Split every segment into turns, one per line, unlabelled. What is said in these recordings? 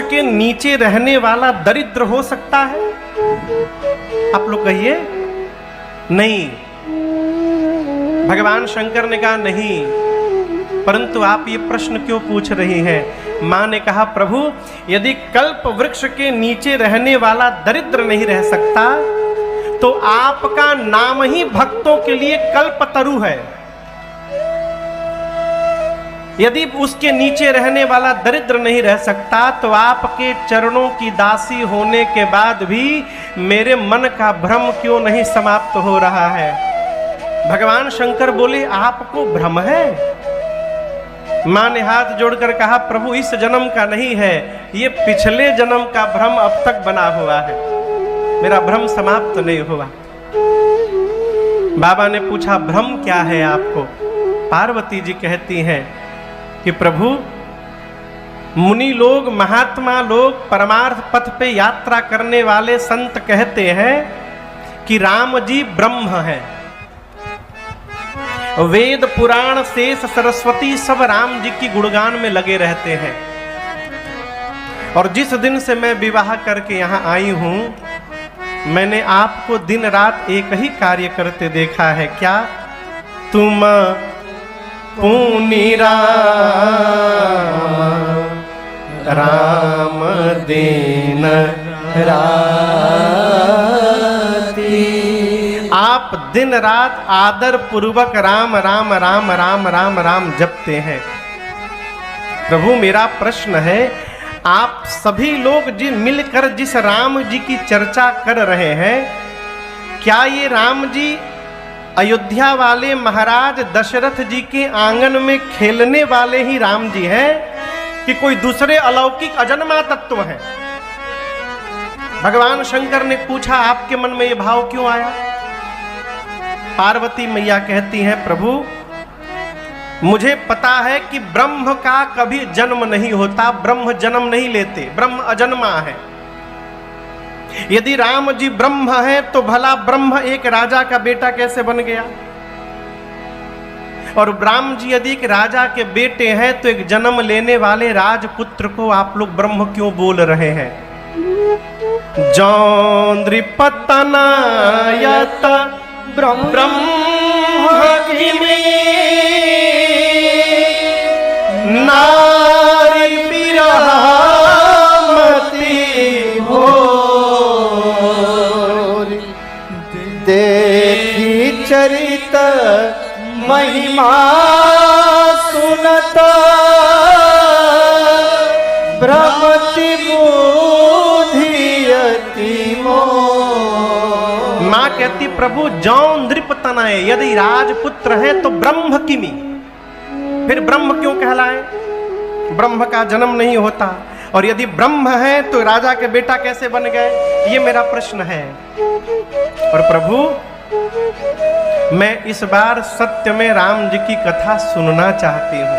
के नीचे रहने वाला दरिद्र हो सकता है? आप लोग कहिए। नहीं। भगवान शंकर ने कहा नहीं। परंतु आप ये प्रश्न क्यों पूछ रही हैं? मां ने कहा प्रभु, यदि कल्प वृक्ष के नीचे रहने वाला दरिद्र नहीं रह सकता तो आपका नाम ही भक्तों के लिए कल्पतरु है। यदि उसके नीचे रहने वाला दरिद्र नहीं रह सकता तो आपके चरणों की दासी होने के बाद भी मेरे मन का भ्रम क्यों नहीं समाप्त हो रहा है? भगवान शंकर बोले आपको भ्रम है? मां ने हाथ जोड़कर कहा प्रभु इस जन्म का नहीं है, ये पिछले जन्म का भ्रम अब तक बना हुआ है, मेरा भ्रम समाप्त नहीं हुआ। बाबा ने पूछा भ्रम क्या है आपको? पार्वती जी कहती हैं कि प्रभु मुनि लोग, महात्मा लोग, परमार्थ पथ पे यात्रा करने वाले संत कहते हैं कि राम जी ब्रह्म हैं। वेद पुराण शेष सरस्वती सब राम जी की गुणगान में लगे रहते हैं। और जिस दिन से मैं विवाह करके यहाँ आई हूँ मैंने आपको दिन रात एक ही कार्य करते देखा है। क्या? तुम पुनि राम दीन राती। आप दिन रात आदर पूर्वक राम राम राम राम राम राम जपते हैं। प्रभु मेरा प्रश्न है, आप सभी लोग मिलकर जिस राम जी की चर्चा कर रहे हैं, क्या ये राम जी अयोध्या वाले महाराज दशरथ जी के आंगन में खेलने वाले ही राम जी हैं कि कोई दूसरे अलौकिक अजन्मा तत्व है? भगवान शंकर ने पूछा आपके मन में ये भाव क्यों आया? पार्वती मैया कहती हैं प्रभु मुझे पता है कि ब्रह्म का कभी जन्म नहीं होता, ब्रह्म जन्म नहीं लेते, ब्रह्म अजन्मा है। यदि राम जी ब्रह्म है तो भला ब्रह्म एक राजा का बेटा कैसे बन गया? और राम जी यदि एक राजा के बेटे हैं तो एक जन्म लेने वाले राजपुत्र को आप लोग ब्रह्म क्यों बोल रहे हैं? जौन्द्रिपतनायत ब्रह्म नारी बिरहमति भोर।
देखी चरित महिमा सुनत भ्रमति बुधियति मोर।
मां कहती प्रभु जौन नृपतनय, यदि राजपुत्र है तो ब्रह्म किमी, फिर ब्रह्म क्यों कहलाए? ब्रह्म का जन्म नहीं होता। और यदि ब्रह्म है तो राजा के बेटा कैसे बन गए? ये मेरा प्रश्न है। और प्रभु मैं इस बार सत्य में राम जी की कथा सुनना चाहती हूँ।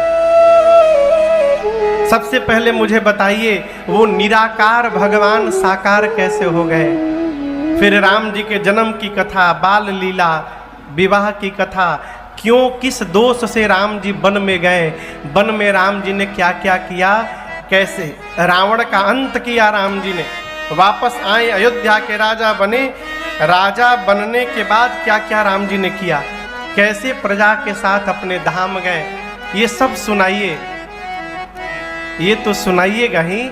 सबसे पहले मुझे बताइए वो निराकार भगवान साकार कैसे हो गए? फिर राम जी के जन्म की कथा, बाल लीला, विवाह की कथा, क्यों किस दोष से राम जी वन में गए, वन में राम जी ने क्या क्या किया, कैसे रावण का अंत किया राम जी ने, वापस आए अयोध्या के राजा बने, राजा बनने के बाद क्या क्या राम जी ने किया, कैसे प्रजा के साथ अपने धाम गए, ये सब सुनाइए। ये तो सुनाइएगा ही,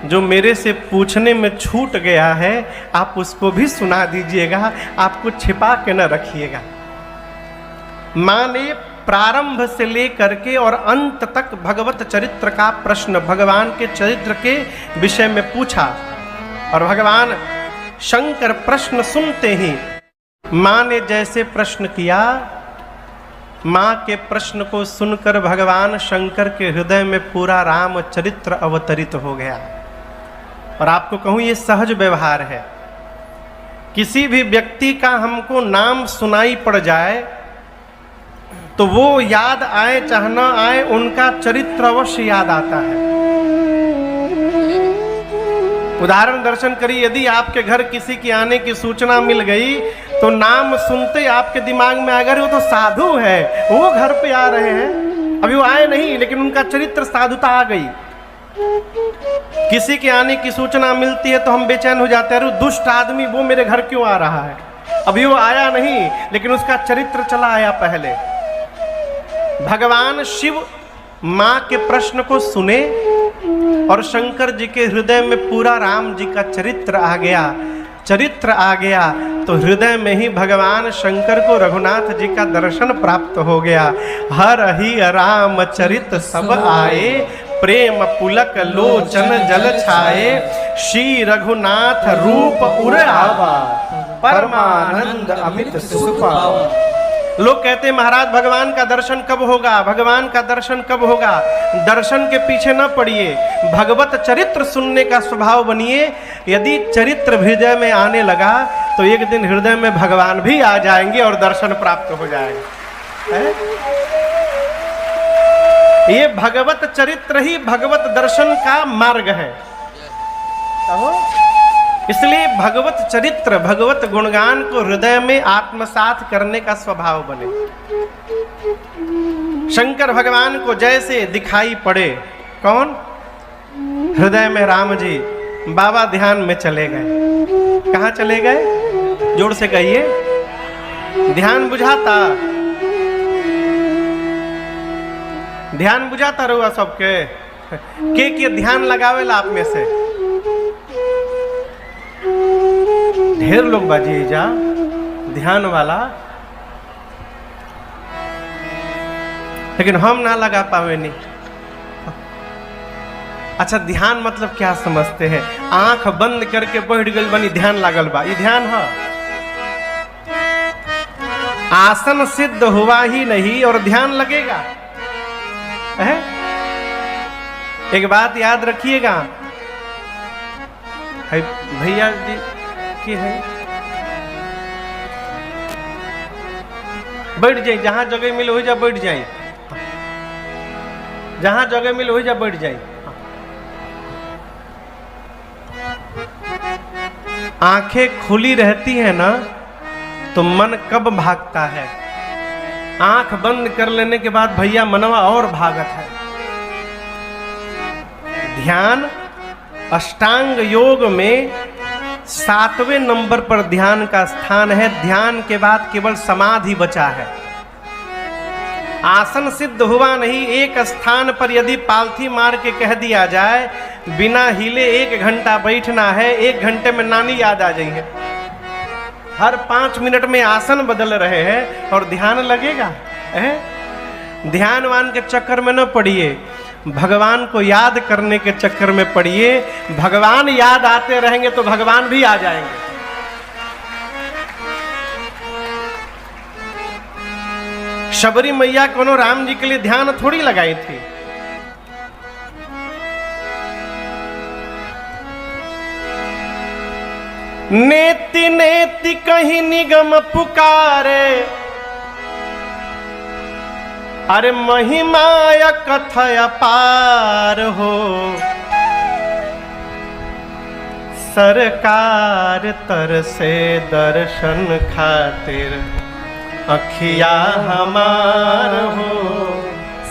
जो मेरे से पूछने में छूट गया है आप उसको भी सुना दीजिएगा, आपको छिपा के न रखिएगा। मां ने प्रारंभ से लेकर के और अंत तक भगवत चरित्र का प्रश्न, भगवान के चरित्र के विषय में पूछा। और भगवान शंकर प्रश्न सुनते ही मां ने जैसे प्रश्न किया, मां के प्रश्न को सुनकर भगवान शंकर के हृदय में पूरा राम चरित्र अवतरित हो गया। और आपको कहूं ये सहज व्यवहार है। किसी भी व्यक्ति का हमको नाम सुनाई पड़ जाए तो वो याद आए चाहे न आए, उनका चरित्र अवश्य याद आता है। उदाहरण दर्शन करिए, यदि आपके घर किसी के आने की सूचना मिल गई तो नाम सुनते आपके दिमाग में अगर वो तो साधु है, वो घर पे आ रहे हैं, अभी वो आए नहीं लेकिन उनका चरित्र साधुता आ गई। किसी के आने की सूचना मिलती है तो हम बेचैन हो जाते हैं, अरे दुष्ट आदमी वो मेरे घर क्यों आ रहा है। अभी वो आया नहीं, लेकिन उसका चरित्र चला आया पहले। भगवान शिव माँ के प्रश्न को सुने और शंकर जी के हृदय में पूरा राम जी का चरित्र आ गया। चरित्र आ गया तो हृदय में ही भगवान शंकर को रघुनाथ जी का दर्शन प्राप्त हो गया। हर ही राम चरित सब आए, प्रेम पुलक लोचन जल छाए, श्री रघुनाथ रूप उर आवा, परमानंद अमित सुख पावा। लोग कहते हैं महाराज भगवान का दर्शन कब होगा, भगवान का दर्शन कब होगा। दर्शन के पीछे न पड़िए, भगवत चरित्र सुनने का स्वभाव बनिए। यदि चरित्र हृदय में आने लगा तो एक दिन हृदय में भगवान भी आ जाएंगे और दर्शन प्राप्त हो जाएगा। ये भगवत चरित्र ही भगवत दर्शन का मार्ग है। इसलिए भगवत चरित्र, भगवत गुणगान को हृदय में आत्मसात करने का स्वभाव बने। शंकर भगवान को जैसे दिखाई पड़े, कौन? हृदय में राम जी। बाबा ध्यान में चले गए। कहाँ चले गए? जोर से कहिए। ध्यान बुझाता, ध्यान बुझाता रहुआ सबके के ध्यान लगावेला आप में से ढेर लोग बाजी जा ध्यान वाला, लेकिन हम ना लगा पावे नहीं। अच्छा, ध्यान मतलब क्या समझते हैं? आंख बंद करके बैठ गल बनी, ध्यान लागल बा, ये ध्यान है? आसन सिद्ध हुआ ही नहीं और ध्यान लगेगा है? एक बात याद रखिएगा, भैया जी की है, बैठ जाए, जहां जगह मिले हो जा बैठ जाए, जहां जगह मिले हो जा बैठ जाए। आंखें खुली रहती है ना तो मन कब भागता है, आंख बंद कर लेने के बाद भैया मनवा और भागत है। ध्यान अष्टांग योग में 7वें नंबर पर ध्यान का स्थान है। ध्यान के बाद केवल समाधि बचा है। आसन सिद्ध हुआ नहीं, एक स्थान पर यदि पालथी मार के कह दिया जाए बिना हिले 1 घंटा बैठना है, 1 घंटे में नानी याद आ जाएंगे। हर 5 मिनट में आसन बदल रहे हैं और ध्यान लगेगा है? ध्यानवान के चक्कर में न पड़िए, भगवान को याद करने के चक्कर में पड़िए। भगवान याद आते रहेंगे तो भगवान भी आ जाएंगे। शबरी मैया कोनो राम जी के लिए ध्यान थोड़ी लगाई थी। नेति नेति कहीं निगम पुकारे, अरे महिमाया कथय पार हो। सरकार तरसे दर्शन खातिर अखिया हमार हो।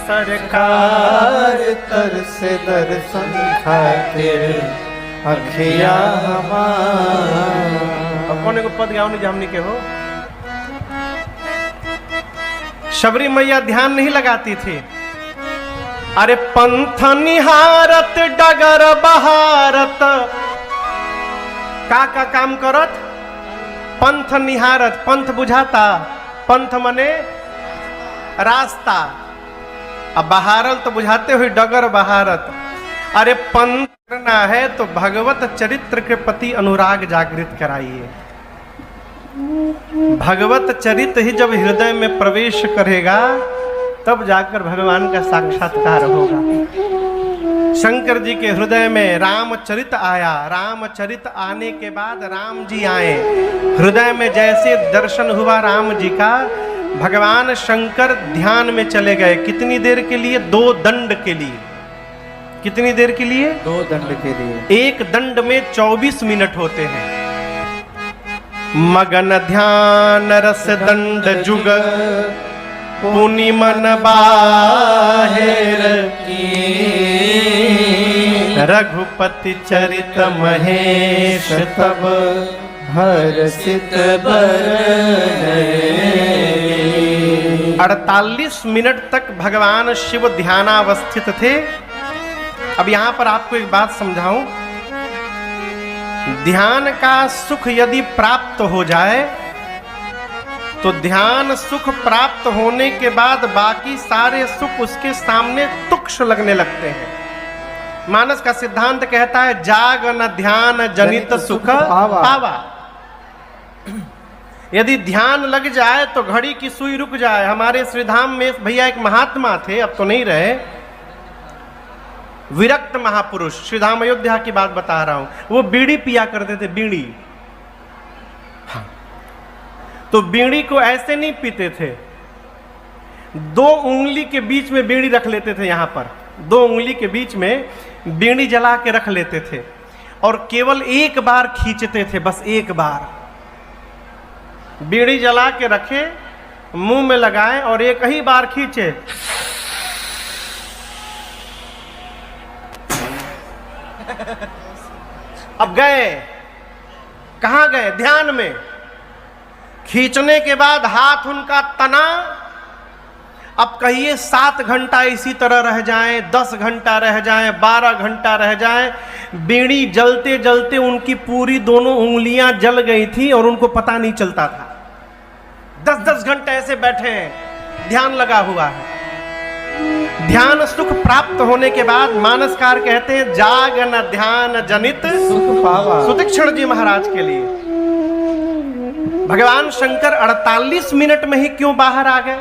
सरकार तरसे दर्शन खातिर अखिया हमार।
अब कौन को पद गाँव नहीं हमनी के हो? शबरी मैया ध्यान नहीं लगाती थी। अरे पंथ निहारत डगर बहारत, का काम करत? पंथ निहारत, पंथ बुझाता, पंथ मने रास्ता, अब बहारल तो बुझाते हुए डगर बहारत। अरे पंथ करना है तो भगवत चरित्र के प्रति अनुराग जागृत कराइए। भगवत चरित्र ही जब हृदय में प्रवेश करेगा तब जाकर भगवान का साक्षात्कार होगा। शंकर जी के हृदय में रामचरित आया। रामचरित आने के बाद राम जी आए। हृदय में जैसे दर्शन हुआ राम जी का, भगवान शंकर ध्यान में चले गए। कितनी देर के लिए? 2 दंड के लिए। कितनी देर के लिए?
2 दंड के लिए।
एक दंड में 24 मिनट होते हैं। मगन ध्यान रस दंड जुग पुनि मन बाहेर रघुपति चरित महेश
तब हर्षित बरनयि।
48 मिनट तक भगवान शिव ध्यानावस्थित थे। अब यहां पर आपको एक बात समझाऊं, ध्यान का सुख यदि प्राप्त हो जाए तो ध्यान सुख प्राप्त होने के बाद बाकी सारे सुख उसके सामने तुक्ष लगने लगते हैं। मानस का सिद्धांत कहता है जाग न ध्यान जनित सुख पावा। यदि ध्यान लग जाए तो घड़ी की सुई रुक जाए। हमारे श्रीधाम में भैया एक महात्मा थे, अब तो नहीं रहे, विरक्त महापुरुष, श्रीधाम अयोध्या की बात बता रहा हूं। वो बीड़ी पिया करते थे, बीड़ी। हाँ। तो बीड़ी को ऐसे नहीं पीते थे, 2 उंगली के बीच में बीड़ी रख लेते थे। यहां पर 2 उंगली के बीच में बीड़ी जला के रख लेते थे और केवल एक बार खींचते थे, बस एक बार बीड़ी जला के रखे, मुंह में लगाए और एक ही बार खींचे। अब गए, कहां गए? ध्यान में। खींचने के बाद हाथ उनका तना। अब कहिए 7 घंटा इसी तरह रह जाएं, 10 घंटा रह जाएं, 12 घंटा रह जाएं, बीड़ी जलते जलते उनकी पूरी दोनों उंगलियां जल गई थी और उनको पता नहीं चलता था। 10-10 घंटे ऐसे बैठे हैं, ध्यान लगा हुआ है। ध्यान सुख प्राप्त होने के बाद मानसकार कहते हैं जाग न ध्यान जनित
सुख पावा।
सुतीक्षण जी महाराज के लिए भगवान शंकर 48 मिनट में ही क्यों बाहर आ गए?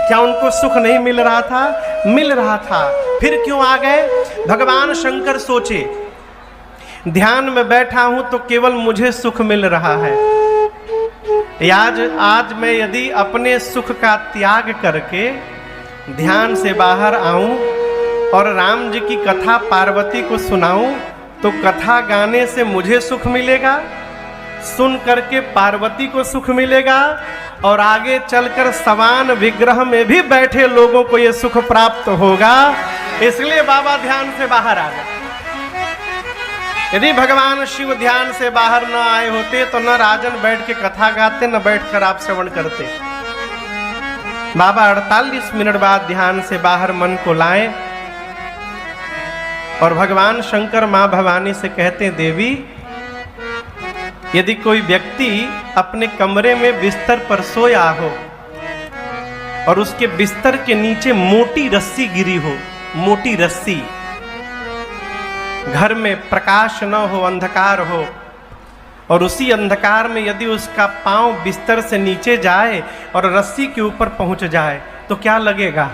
क्या उनको सुख नहीं मिल रहा था? मिल रहा था। फिर क्यों आ गए? भगवान शंकर सोचे ध्यान में बैठा हूं तो केवल मुझे सुख मिल रहा है। आज मैं यदि अपने सुख का त्याग करके ध्यान से बाहर आऊं और राम जी की कथा पार्वती को सुनाऊं तो कथा गाने से मुझे सुख मिलेगा, सुन करके पार्वती को सुख मिलेगा और आगे चलकर समान विग्रह में भी बैठे लोगों को यह सुख प्राप्त होगा। इसलिए बाबा ध्यान से बाहर आ गए। यदि भगवान शिव ध्यान से बाहर न आए होते तो न राजन बैठ के कथा गाते, न बैठकर आप श्रवण करते। बाबा 48 मिनट बाद ध्यान से बाहर मन को लाए और भगवान शंकर मां भवानी से कहते हैं देवी, यदि कोई व्यक्ति अपने कमरे में बिस्तर पर सोया हो और उसके बिस्तर के नीचे मोटी रस्सी गिरी हो, मोटी रस्सी, घर में प्रकाश न हो, अंधकार हो, और उसी अंधकार में यदि उसका पांव बिस्तर से नीचे जाए और रस्सी के ऊपर पहुंच जाए तो क्या लगेगा?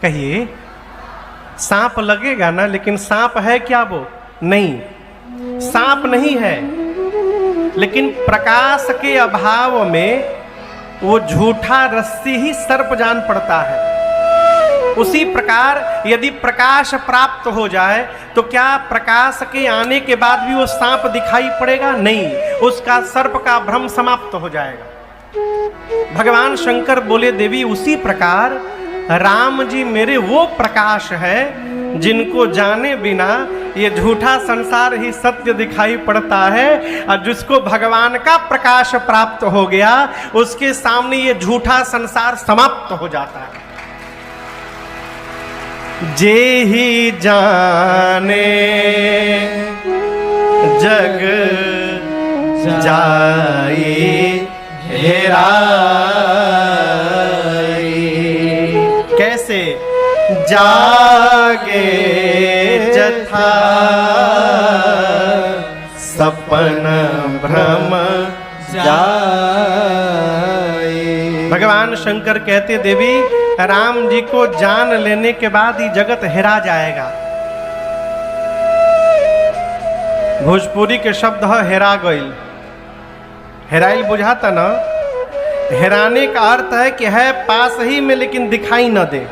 कहिए। सांप लगेगा ना, लेकिन सांप है क्या वो? नहीं, सांप नहीं है, लेकिन प्रकाश के अभाव में वो झूठा रस्सी ही सर्प जान पड़ता है। उसी प्रकार यदि प्रकाश प्राप्त हो जाए तो क्या प्रकाश के आने के बाद भी वो सांप दिखाई पड़ेगा? नहीं, उसका सर्प का भ्रम समाप्त हो जाएगा। भगवान शंकर बोले देवी, उसी प्रकार राम जी मेरे वो प्रकाश है जिनको जाने बिना ये झूठा संसार ही सत्य दिखाई पड़ता है, और जिसको भगवान का प्रकाश प्राप्त हो गया उसके सामने ये झूठा संसार समाप्त हो जाता है। जे ही जाने जग जाई हेराई। कैसे? जागे जथा सपन भ्रम जाए। भगवान शंकर कहते देवी, राम जी को जान लेने के बाद ही जगत हेरा जाएगा। भोजपुरी के शब्द है हेरा गईल। हेराइल बुझाता ना? हेराने का अर्थ है कि है पास ही में लेकिन दिखाई न दे।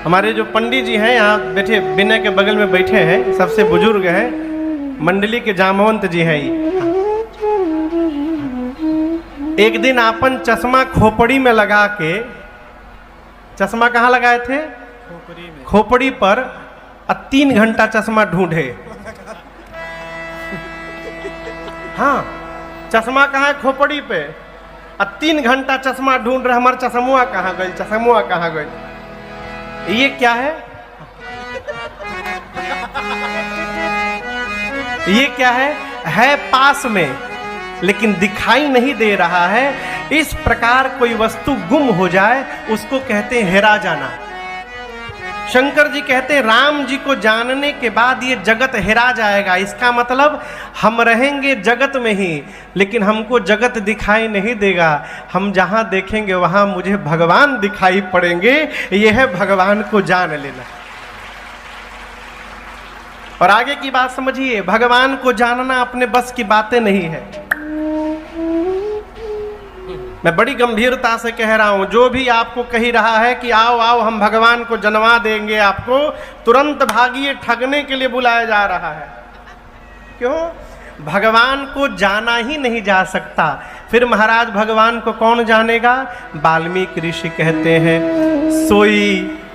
हमारे जो पंडित जी हैं यहाँ बैठे, विनय के बगल में बैठे हैं, सबसे बुजुर्ग हैं, मंडली के जामवंत जी हैं। एक दिन आपन चश्मा खोपड़ी में लगा के चश्मा कहाँ लगाए थे? खोपड़ी पर। 3 घंटा चश्मा ढूंढे। हाँ, चश्मा कहाँ है? खोपड़ी पे। 3 घंटा चश्मा ढूंढ रहे, हमारा चश्मुआ कहाँ गई, चश्मुआ कहाँ गई? ये क्या है? ये क्या है पास में लेकिन दिखाई नहीं दे रहा है। इस प्रकार कोई वस्तु गुम हो जाए उसको कहते हैं हेरा जाना। शंकर जी कहते हैं राम जी को जानने के बाद ये जगत हेरा जाएगा। इसका मतलब हम रहेंगे जगत में ही, लेकिन हमको जगत दिखाई नहीं देगा। हम जहाँ देखेंगे वहाँ मुझे भगवान दिखाई पड़ेंगे। यह है भगवान को जान लेना। और आगे की बात समझिए, भगवान को जानना अपने बस की बातें नहीं है। मैं बड़ी गंभीरता से कह रहा हूं, जो भी आपको कही रहा है कि आओ आओ हम भगवान को जनवा देंगे आपको, तुरंत भागिए, ठगने के लिए बुलाया जा रहा है। क्यों? भगवान को जाना ही नहीं जा सकता। फिर महाराज भगवान को कौन जानेगा? वाल्मीकि ऋषि कहते हैं सोई